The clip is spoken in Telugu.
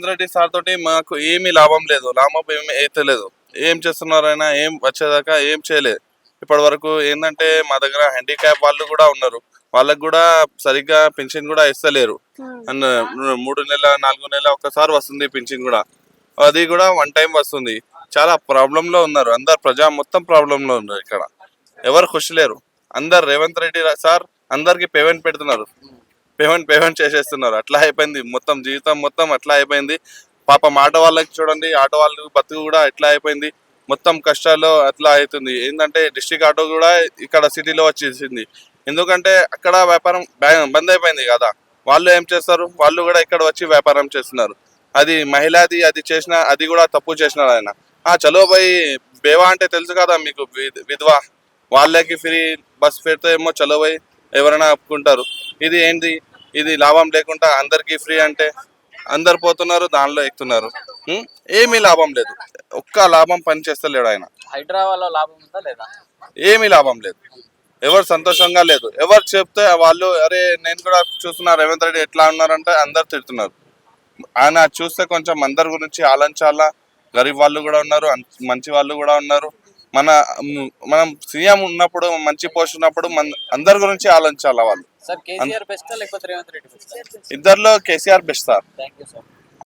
రేవంత్ రెడ్డి సార్ తోటి మాకు ఏమీ లాభం లేదు, లాభం ఏమి అయితే లేదు. ఏం చేస్తున్నారు ఆయన, ఏం వచ్చేదాకా ఏం చేయలేదు. ఇప్పటి వరకు ఏంటంటే మా దగ్గర హ్యాండిక్యాప్ వాళ్ళు కూడా ఉన్నారు, వాళ్ళకు కూడా సరిగ్గా పింఛన్ కూడా ఇస్తలేరు. అండ్ 3 నెలల 4 నెలల ఒక్కసారి వస్తుంది పింఛన్ కూడా, అది కూడా వన్ టైం వస్తుంది. చాలా ప్రాబ్లం లో ఉన్నారు అందరు, ప్రజా మొత్తం ప్రాబ్లం లో ఉన్నారు. ఇక్కడ ఎవరు ఖుషి లేరు. అందరు రేవంత్ రెడ్డి సార్ అందరికి పేమెంట్ పెడుతున్నారు, పేమెంట్ చేసేస్తున్నారు. అట్లా అయిపోయింది మొత్తం, జీవితం మొత్తం అట్లా అయిపోయింది. పాపం ఆటో వాళ్ళకి చూడండి, ఆటో వాళ్ళకి బతుకు కూడా ఎట్లా అయిపోయింది, మొత్తం కష్టాల్లో అట్లా అవుతుంది. ఏంటంటే డిస్ట్రిక్ట్ ఆటో కూడా ఇక్కడ సిటీలో వచ్చేసింది. ఎందుకంటే అక్కడ వ్యాపారం బంద్ అయిపోయింది కదా, వాళ్ళు ఏం చేస్తారు, వాళ్ళు కూడా ఇక్కడ వచ్చి వ్యాపారం చేస్తున్నారు. అది మహిళది, అది చేసిన అది కూడా తప్పు చేసినారు ఆయన. చలో పోయి బేవా అంటే తెలుసు కదా మీకు, విధవా వాళ్ళకి ఫ్రీ బస్ పెడితే ఏమో చలో పోయి ఎవరైనా ఒప్పుకుంటారు. ఇది ఏంటి, ఇది లాభం లేకుండా అందరికీ ఫ్రీ అంటే అందరు పోతున్నారు, దానిలో ఎక్కుతున్నారు. ఏమీ లాభం లేదు, ఒక్క లాభం పని చేస్తలేడు ఆయన. హైదరాబాద్ లాభం ఉందా లేదా? ఏమీ లాభం లేదు, ఎవరు సంతోషంగా లేదు. ఎవరు చెప్తే వాళ్ళు అరే నేను కూడా చూస్తున్నా రేవంత్ రెడ్డి ఎట్లా ఉన్నారంటే అందరు తిడుతున్నారు. ఆయన చూస్తే కొంచెం అందరి గురించి ఆలోచించాలా. గరీబ్ వాళ్ళు కూడా ఉన్నారు, మంచి వాళ్ళు కూడా ఉన్నారు. మనం సీఎం ఉన్నప్పుడు, మంచి పోస్ట్ ఉన్నప్పుడు అందరి గురించి ఆలోచించాలా వాళ్ళు. సార్ కేసీఆర్ బెస్ట్ లేకపోతే రేవంత్ రెడ్డి బెస్ట్? ఇద్దరిలో KCR best sir. Thank you sir.